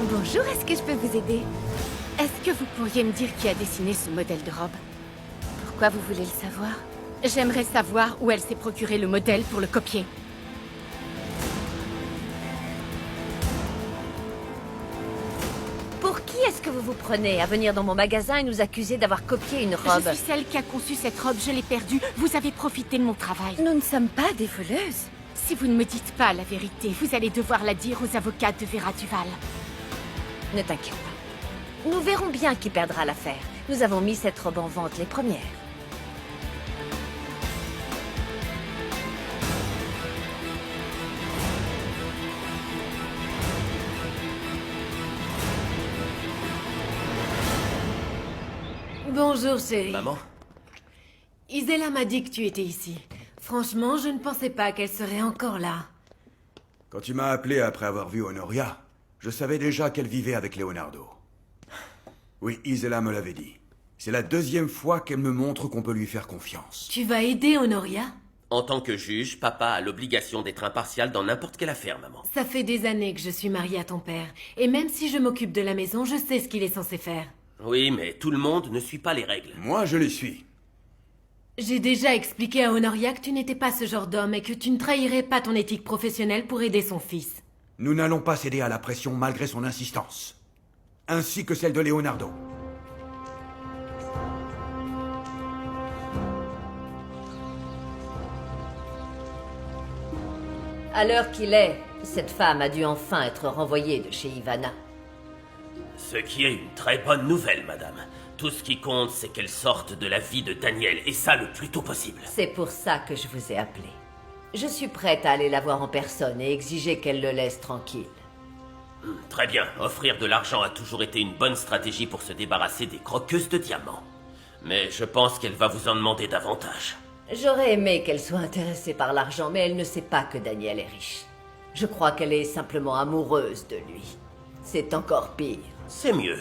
Bonjour, est-ce que je peux vous aider? Est-ce que vous pourriez me dire qui a dessiné ce modèle de robe? Pourquoi vous voulez le savoir? J'aimerais savoir où elle s'est procuré le modèle pour le copier. Pour qui est-ce que vous vous prenez à venir dans mon magasin et nous accuser d'avoir copié une robe? Je suis celle qui a conçu cette robe, je l'ai perdue. Vous avez profité de mon travail. Nous ne sommes pas des voleuses. Si vous ne me dites pas la vérité, vous allez devoir la dire aux avocats de Vera Duval. Ne t'inquiète pas. Nous verrons bien qui perdra l'affaire. Nous avons mis cette robe en vente les premières. Bonjour, chérie. Maman? Isela m'a dit que tu étais ici. Franchement, je ne pensais pas qu'elle serait encore là. Quand tu m'as appelé après avoir vu Honoria, je savais déjà qu'elle vivait avec Leonardo. Oui, Isela me l'avait dit. C'est la deuxième fois qu'elle me montre qu'on peut lui faire confiance. Tu vas aider Honoria? En tant que juge, papa a l'obligation d'être impartial dans n'importe quelle affaire, maman. Ça fait des années que je suis mariée à ton père. Et même si je m'occupe de la maison, je sais ce qu'il est censé faire. Oui, mais tout le monde ne suit pas les règles. Moi, je les suis. J'ai déjà expliqué à Honoria que tu n'étais pas ce genre d'homme et que tu ne trahirais pas ton éthique professionnelle pour aider son fils. Nous n'allons pas céder à la pression malgré son insistance. Ainsi que celle de Leonardo. À l'heure qu'il est, cette femme a dû enfin être renvoyée de chez Ivana. Ce qui est une très bonne nouvelle, madame. Tout ce qui compte, c'est qu'elle sorte de la vie de Daniel, et ça le plus tôt possible. C'est pour ça que je vous ai appelé. Je suis prête à aller la voir en personne et exiger qu'elle le laisse tranquille. Très bien, offrir de l'argent a toujours été une bonne stratégie pour se débarrasser des croqueuses de diamants. Mais je pense qu'elle va vous en demander davantage. J'aurais aimé qu'elle soit intéressée par l'argent, mais elle ne sait pas que Daniel est riche. Je crois qu'elle est simplement amoureuse de lui. C'est encore pire. C'est mieux.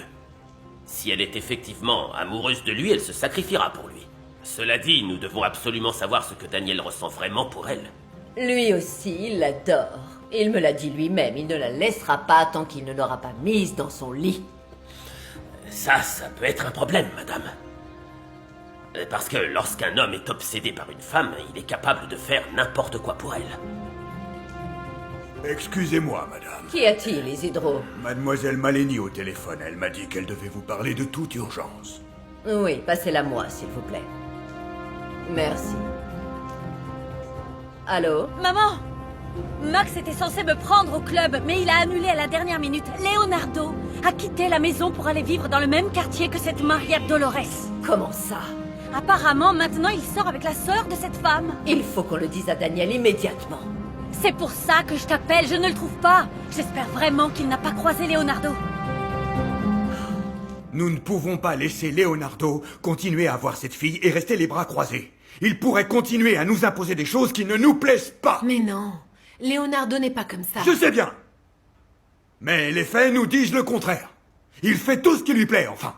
Si elle est effectivement amoureuse de lui, elle se sacrifiera pour lui. Cela dit, nous devons absolument savoir ce que Daniel ressent vraiment pour elle. Lui aussi, il l'adore. Il me l'a dit lui-même, il ne la laissera pas tant qu'il ne l'aura pas mise dans son lit. Ça peut être un problème, madame. Parce que lorsqu'un homme est obsédé par une femme, il est capable de faire n'importe quoi pour elle. Excusez-moi, madame. Qu'y a-t-il, Isidro? Mademoiselle Maleni au téléphone, elle m'a dit qu'elle devait vous parler de toute urgence. Oui, passez-la moi, s'il vous plaît. Merci. Allô? Maman! Max était censé me prendre au club, mais il a annulé à la dernière minute. Leonardo a quitté la maison pour aller vivre dans le même quartier que cette Maria Dolores. Comment ça? Apparemment, maintenant, il sort avec la sœur de cette femme. Il faut qu'on le dise à Daniel immédiatement. C'est pour ça que je t'appelle, je ne le trouve pas. J'espère vraiment qu'il n'a pas croisé Leonardo. Nous ne pouvons pas laisser Leonardo continuer à voir cette fille et rester les bras croisés. Il pourrait continuer à nous imposer des choses qui ne nous plaisent pas. Mais non, Leonardo n'est pas comme ça. Je sais bien. Mais les faits nous disent le contraire. Il fait tout ce qui lui plaît, enfin.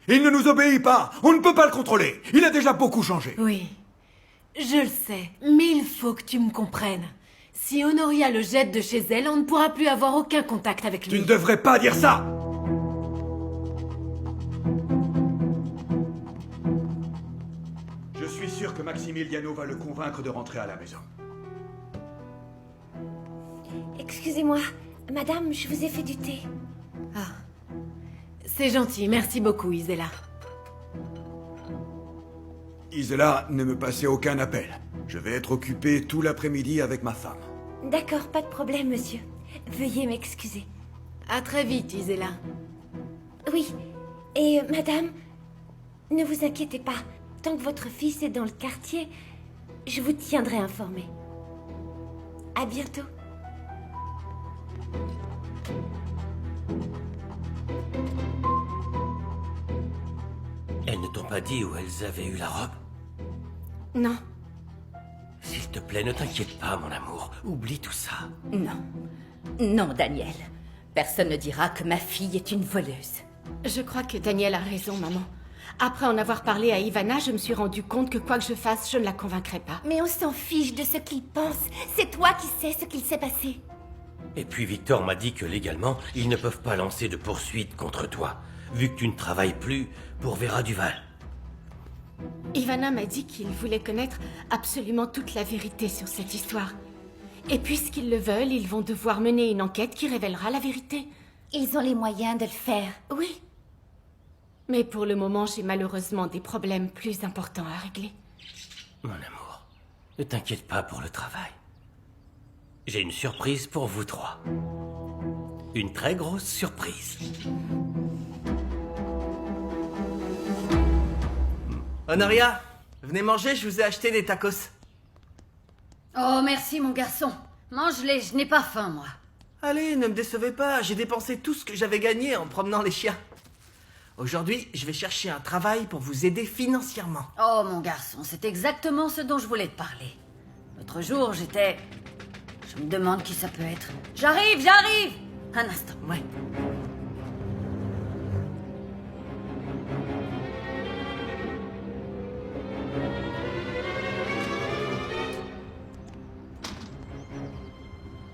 Il ne nous obéit pas. On ne peut pas le contrôler. Il a déjà beaucoup changé. Oui, je le sais, mais il faut que tu me comprennes. Si Honoria le jette de chez elle, on ne pourra plus avoir aucun contact avec lui. Tu ne devrais pas dire ça. Je suis sûr que Maximiliano va le convaincre de rentrer à la maison. Excusez-moi, madame, je vous ai fait du thé. C'est gentil, merci beaucoup, Isela. Isela, ne me passez aucun appel. Je vais être occupé tout l'après-midi avec ma femme. D'accord, pas de problème, monsieur. Veuillez m'excuser. À très vite, Isela. Oui, et madame, ne vous inquiétez pas. Tant que votre fils est dans le quartier, je vous tiendrai informé. À bientôt. Elles ne t'ont pas dit où elles avaient eu la robe? Non, S'il te plaît, ne t'inquiète pas, mon amour. Oublie tout ça. non. Non, Daniel. Personne ne dira que ma fille est une voleuse. Je crois que Daniel a raison, maman. Après en avoir parlé à Ivana, je me suis rendu compte que quoi que je fasse, je ne la convaincrai pas. Mais on s'en fiche de ce qu'il pense. C'est toi qui sais ce qu'il s'est passé. Et puis Victor m'a dit que légalement, ils ne peuvent pas lancer de poursuite contre toi, vu que tu ne travailles plus pour Vera Duval. Ivana m'a dit qu'il voulait connaître absolument toute la vérité sur cette histoire. Et puisqu'ils le veulent, ils vont devoir mener une enquête qui révélera la vérité. Ils ont les moyens de le faire. Oui. Mais pour le moment, j'ai malheureusement des problèmes plus importants à régler. Mon amour, ne t'inquiète pas pour le travail. J'ai une surprise pour vous trois. Une très grosse surprise. Honoria, venez manger, je vous ai acheté des tacos. Oh, merci, mon garçon. Mange-les, je n'ai pas faim, moi. Allez, ne me décevez pas, j'ai dépensé tout ce que j'avais gagné en promenant les chiens. Aujourd'hui, je vais chercher un travail pour vous aider financièrement. Oh, mon garçon, c'est exactement ce dont je voulais te parler. L'autre jour, j'étais... Je me demande qui ça peut être. J'arrive. Un instant. Ouais.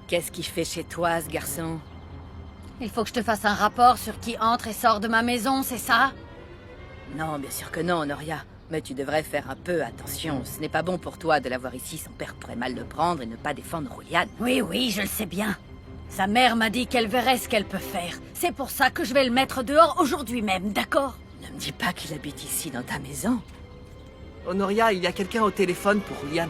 Qu'est-ce qu'il fait chez toi, ce garçon? Il faut que je te fasse un rapport sur qui entre et sort de ma maison, c'est ça? Non, bien sûr que non, Honoria. Mais tu devrais faire un peu attention. Ce n'est pas bon pour toi de l'avoir ici. Son père pourrait mal le prendre et ne pas défendre Julian. Oui, je le sais bien. Sa mère m'a dit qu'elle verrait ce qu'elle peut faire. C'est pour ça que je vais le mettre dehors aujourd'hui même, d'accord? Ne me dis pas qu'il habite ici dans ta maison. Honoria, il y a quelqu'un au téléphone pour Julian.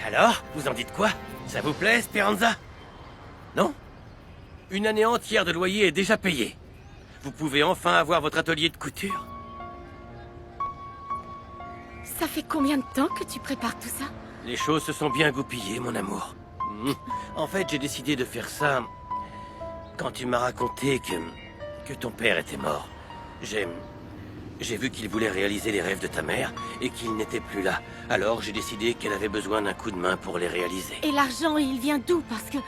Alors, vous en dites quoi? Ça vous plaît, Speranza? Non? Une année entière de loyer est déjà payée. Vous pouvez enfin avoir votre atelier de couture. Ça fait combien de temps que tu prépares tout ça? Les choses se sont bien goupillées, mon amour. En fait, j'ai décidé de faire ça quand tu m'as raconté que ton père était mort. J'ai vu qu'il voulait réaliser les rêves de ta mère et qu'il n'était plus là. Alors j'ai décidé qu'elle avait besoin d'un coup de main pour les réaliser. Et l'argent, il vient d'où? Parce que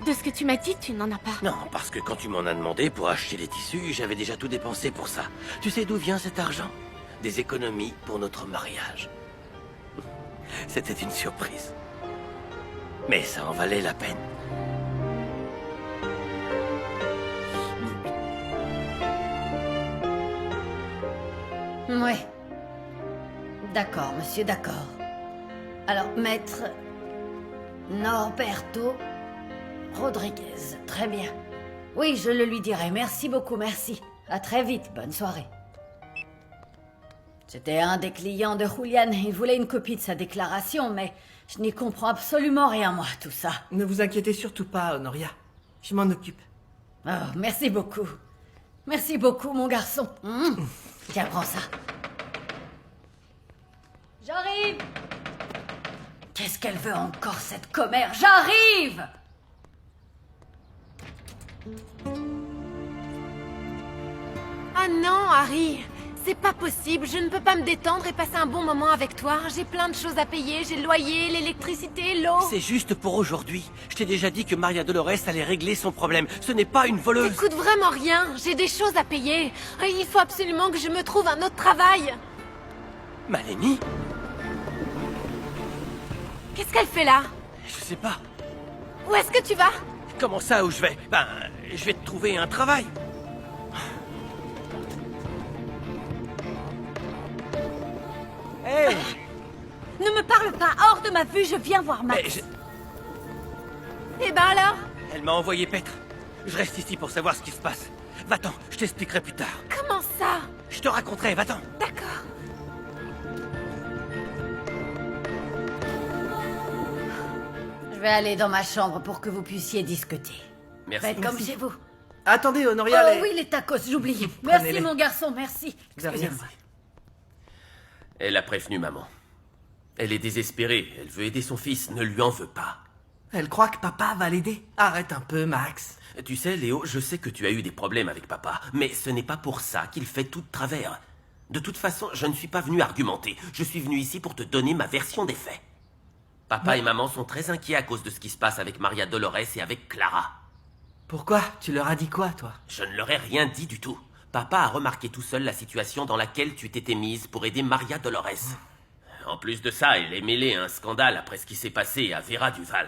de ce que tu m'as dit, tu n'en as pas. Non, parce que quand tu m'en as demandé pour acheter les tissus, j'avais déjà tout dépensé pour ça. Tu sais d'où vient cet argent? Des économies pour notre mariage. C'était une surprise. Mais ça en valait la peine. Ouais. D'accord, monsieur, d'accord. Alors, maître Norberto Rodriguez, très bien. Oui, je le lui dirai. Merci beaucoup, merci. À très vite, bonne soirée. C'était un des clients de Julian. Il voulait une copie de sa déclaration, mais je n'y comprends absolument rien, moi, tout ça. Ne vous inquiétez surtout pas, Honoria. Je m'en occupe. Oh, merci beaucoup. Merci beaucoup, mon garçon. Tiens, prends ça. J'arrive! Qu'est-ce qu'elle veut encore, cette commère? J'arrive! Ah non, Harry, c'est pas possible. Je ne peux pas me détendre et passer un bon moment avec toi. J'ai plein de choses à payer. J'ai le loyer, l'électricité, l'eau. C'est juste pour aujourd'hui. Je t'ai déjà dit que Maria Dolores allait régler son problème. Ce n'est pas une voleuse. Ça coûte vraiment rien. J'ai des choses à payer. Il faut absolument que je me trouve un autre travail. Maleni? Qu'est-ce qu'elle fait là? Je sais pas. Où est-ce que tu vas? Comment ça, où je vais? Ben, je vais te trouver un travail. Hey! Ne me parle pas, hors de ma vue, je viens voir Max. Mais Eh ben alors? Elle m'a envoyé paître. Je reste ici pour savoir ce qui se passe. Va-t'en, je t'expliquerai plus tard. Comment ça? Je te raconterai, va-t'en. D'accord. Je vais aller dans ma chambre pour que vous puissiez discuter. Merci. Faites comme chez vous. Attendez, Honoria, Oh oui, les tacos, j'oublie. Prenez-les. Merci, mon garçon, merci. De rien. Excusez-moi. Elle a prévenu maman. Elle est désespérée, elle veut aider son fils, ne lui en veut pas. Elle croit que papa va l'aider. Arrête un peu, Max. Tu sais, Léo, je sais que tu as eu des problèmes avec papa, mais ce n'est pas pour ça qu'il fait tout de travers. De toute façon, je ne suis pas venu argumenter. Je suis venu ici pour te donner ma version des faits. Papa et maman sont très inquiets à cause de ce qui se passe avec Maria Dolores et avec Clara. Pourquoi? Tu leur as dit quoi, toi? Je ne leur ai rien dit du tout. Papa a remarqué tout seul la situation dans laquelle tu t'étais mise pour aider Maria Dolores. En plus de ça, elle est mêlée à un scandale après ce qui s'est passé à Vera Duval.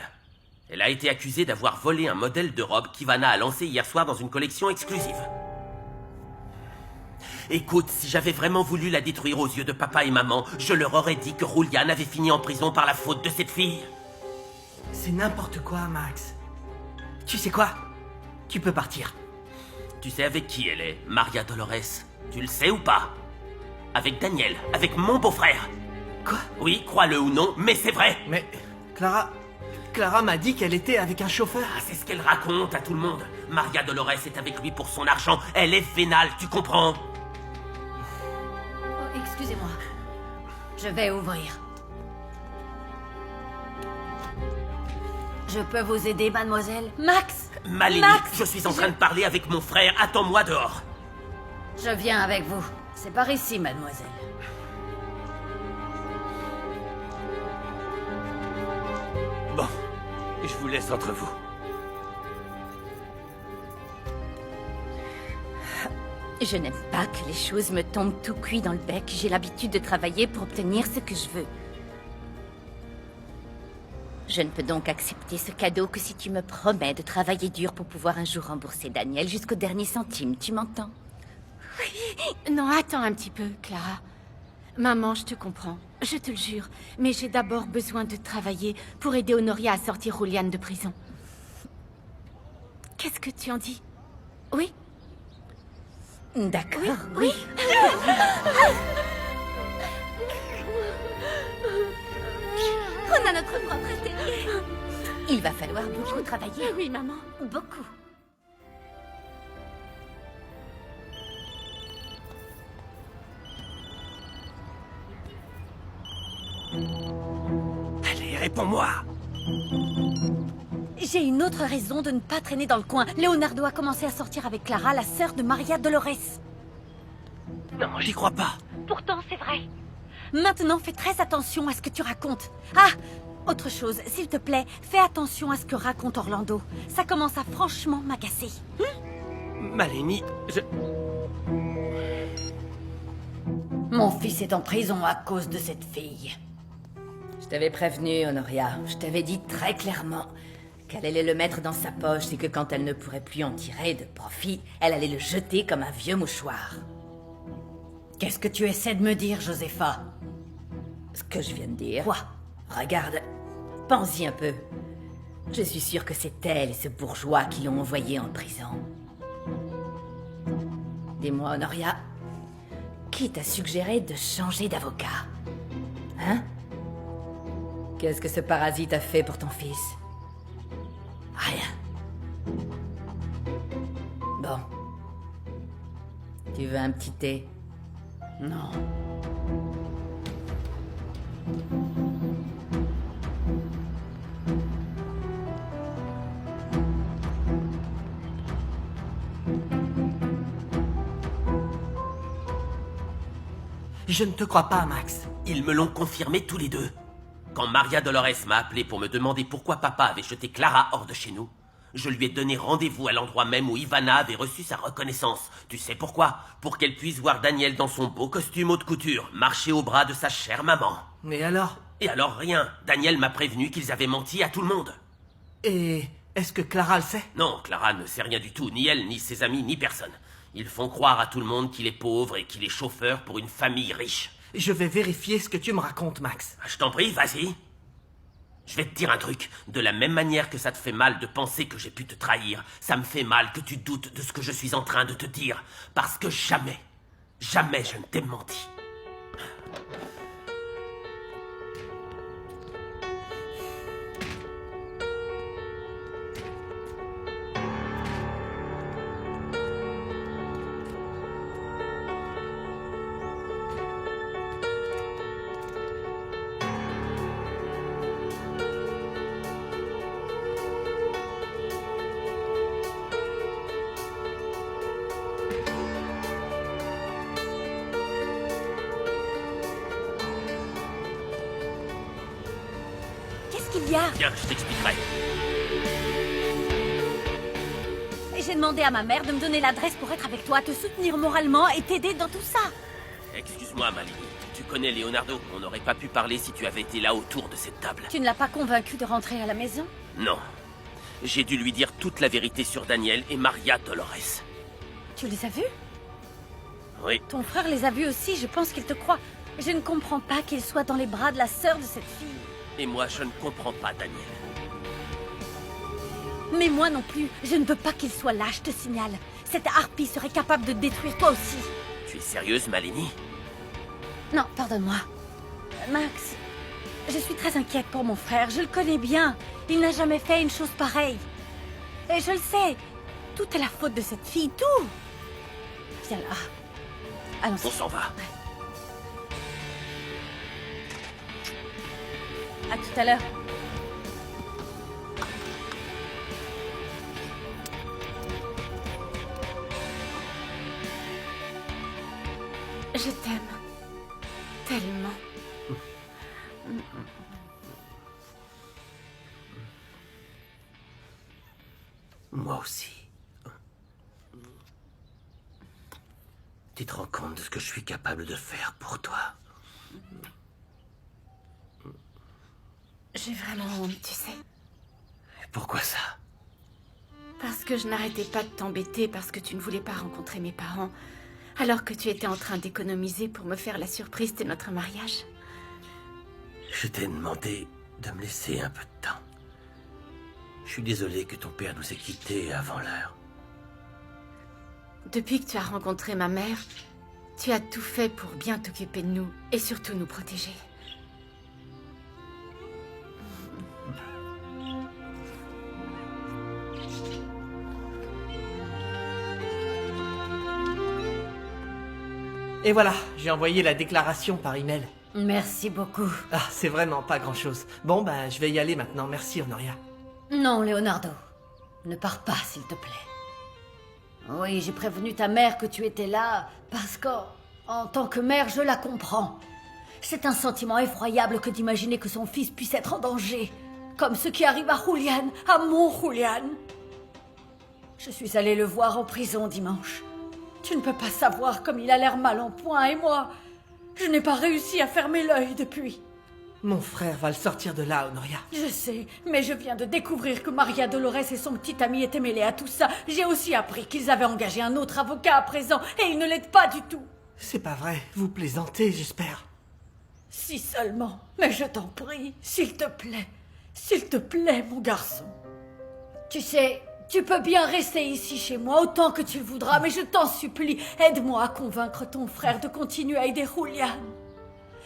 Elle a été accusée d'avoir volé un modèle de robe qu'Ivana a lancé hier soir dans une collection exclusive. Écoute, si j'avais vraiment voulu la détruire aux yeux de papa et maman, je leur aurais dit que Julian avait fini en prison par la faute de cette fille. C'est n'importe quoi, Max. Tu sais quoi? Tu peux partir. Tu sais avec qui elle est, Maria Dolores? Tu le sais ou pas? Avec Daniel, avec mon beau-frère. Quoi? Oui, crois-le ou non, mais c'est vrai. Mais Clara m'a dit qu'elle était avec un chauffeur. Ah, c'est ce qu'elle raconte à tout le monde. Maria Dolores est avec lui pour son argent. Elle est vénale, tu comprends? Oh, excusez-moi. Je vais ouvrir. Je peux vous aider, mademoiselle? Max! Malini, Max, je suis en train de parler avec mon frère. Attends-moi dehors. Je viens avec vous. C'est par ici, mademoiselle. Bon, je vous laisse entre vous. Je n'aime pas que les choses me tombent tout cuit dans le bec. J'ai l'habitude de travailler pour obtenir ce que je veux. Je ne peux donc accepter ce cadeau que si tu me promets de travailler dur pour pouvoir un jour rembourser Daniel jusqu'au dernier centime, tu m'entends? Oui. Non, attends un petit peu, Clara. Maman, je te comprends, je te le jure. Mais j'ai d'abord besoin de travailler pour aider Honoria à sortir Julian de prison. Qu'est-ce que tu en dis? Oui? D'accord, oui. On a notre propre atelier. Il va falloir beaucoup travailler. Oui, maman. Beaucoup. Allez, réponds-moi. J'ai une autre raison de ne pas traîner dans le coin. Leonardo a commencé à sortir avec Clara, la sœur de Maria Dolores. Non, j'y crois pas. Pourtant, c'est vrai. Maintenant, fais très attention à ce que tu racontes. Ah! Autre chose, s'il te plaît, fais attention à ce que raconte Orlando. Ça commence à franchement m'agacer. Malini, Mon fils est en prison à cause de cette fille. Je t'avais prévenu, Honoria. Je t'avais dit très clairement qu'elle allait le mettre dans sa poche et que quand elle ne pourrait plus en tirer de profit, elle allait le jeter comme un vieux mouchoir. Qu'est-ce que tu essaies de me dire, Josepha? Ce que je viens de dire. Quoi? Regarde, pense-y un peu. Je suis sûre que c'est elle et ce bourgeois qui l'ont envoyé en prison. Dis-moi, Honoria, qui t'a suggéré de changer d'avocat? Hein? Qu'est-ce que ce parasite a fait pour ton fils? Rien. Bon. Tu veux un petit thé? Non. Je ne te crois pas, Max. Ils me l'ont confirmé tous les deux. Quand Maria Dolores m'a appelé pour me demander pourquoi papa avait jeté Clara hors de chez nous, je lui ai donné rendez-vous à l'endroit même où Ivana avait reçu sa reconnaissance. Tu sais pourquoi? Pour qu'elle puisse voir Daniel dans son beau costume haute couture, marcher au bras de sa chère maman. Mais alors? Et alors rien. Daniel m'a prévenu qu'ils avaient menti à tout le monde. Et est-ce que Clara le sait? Non, Clara ne sait rien du tout, ni elle, ni ses amis, ni personne. Ils font croire à tout le monde qu'il est pauvre et qu'il est chauffeur pour une famille riche. Je vais vérifier ce que tu me racontes, Max. Je t'en prie, vas-y. Je vais te dire un truc. De la même manière que ça te fait mal de penser que j'ai pu te trahir, ça me fait mal que tu doutes de ce que je suis en train de te dire. Parce que jamais, jamais je ne t'ai menti. Viens, je t'expliquerai. J'ai demandé à ma mère de me donner l'adresse pour être avec toi, te soutenir moralement et t'aider dans tout ça. Excuse-moi, Malini. Tu connais Leonardo. On n'aurait pas pu parler si tu avais été là autour de cette table. Tu ne l'as pas convaincu de rentrer à la maison? Non. J'ai dû lui dire toute la vérité sur Daniel et Maria Dolores. Tu les as vus? Oui. Ton frère les a vus aussi, je pense qu'il te croit. Je ne comprends pas qu'il soit dans les bras de la sœur de cette fille. Et moi, je ne comprends pas Daniel. Mais moi non plus, je ne veux pas qu'il soit là, je te signale. Cette harpie serait capable de te détruire toi aussi. Tu es sérieuse, Malini? Non, pardonne-moi. Max, je suis très inquiète pour mon frère, je le connais bien. Il n'a jamais fait une chose pareille. Et je le sais, tout est la faute de cette fille, tout. Viens là. Allons-y. On s'en va. À tout à l'heure. Je t'aime. Tellement. Moi aussi. Tu te rends compte de ce que je suis capable de faire pour toi? J'ai vraiment honte, tu sais. Pourquoi ça? Parce que je n'arrêtais pas de t'embêter parce que tu ne voulais pas rencontrer mes parents, alors que tu étais en train d'économiser pour me faire la surprise de notre mariage. Je t'ai demandé de me laisser un peu de temps. Je suis désolé que ton père nous ait quittés avant l'heure. Depuis que tu as rencontré ma mère, tu as tout fait pour bien t'occuper de nous et surtout nous protéger. Et voilà, j'ai envoyé la déclaration par email. Merci beaucoup. Ah, c'est vraiment pas grand-chose. Bon, ben, je vais y aller maintenant. Merci, Honoria. Non, Leonardo. Ne pars pas, s'il te plaît. Oui, j'ai prévenu ta mère que tu étais là, parce qu'en tant que mère, je la comprends. C'est un sentiment effroyable que d'imaginer que son fils puisse être en danger. Comme ce qui arrive à Julian, à mon Julian. Je suis allée le voir en prison dimanche. Tu ne peux pas savoir comme il a l'air mal en point, et moi, je n'ai pas réussi à fermer l'œil depuis. Mon frère va le sortir de là, Honoria. Je sais, mais je viens de découvrir que Maria Dolores et son petit ami étaient mêlés à tout ça. J'ai aussi appris qu'ils avaient engagé un autre avocat à présent, et ils ne l'aident pas du tout. C'est pas vrai, vous plaisantez, j'espère. Si seulement, mais je t'en prie, s'il te plaît, mon garçon. Tu sais, tu peux bien rester ici chez moi autant que tu le voudras, mais je t'en supplie, aide-moi à convaincre ton frère de continuer à aider Julian.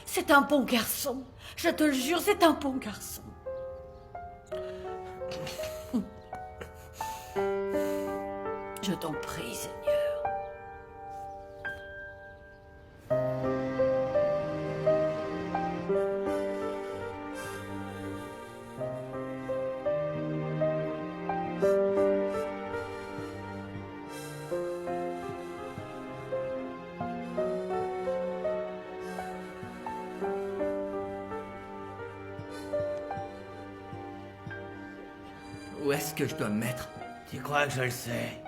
C'est un bon garçon. Je te le jure, c'est un bon garçon. Je t'en prie, Seigneur. Où est-ce que je dois me mettre? Tu crois que je le sais?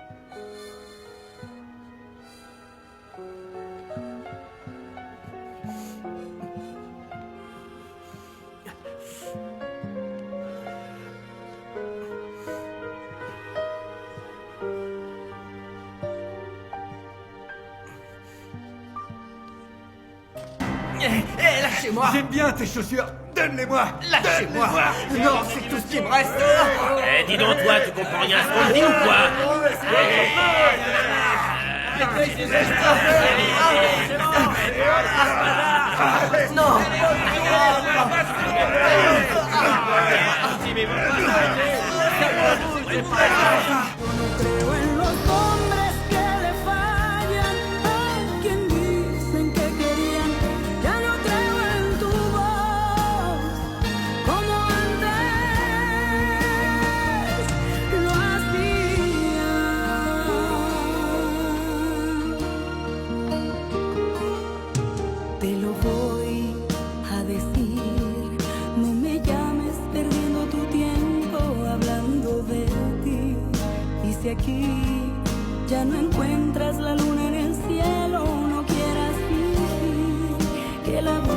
Lâchez-moi! J'aime bien tes chaussures. Donne-les-moi. Lâchez-moi! Non, c'est tout ce qui me reste! Eh, dis donc, toi, tu comprends rien à ce qu'on dit ou quoi? Non! Creo en los hombres que le fallan a quien dicen que querían. Ya no creo en tu voz como antes lo hacía. Te lo voy a decir, no me llames perdiendo tu tiempo hablando de ti. el amor.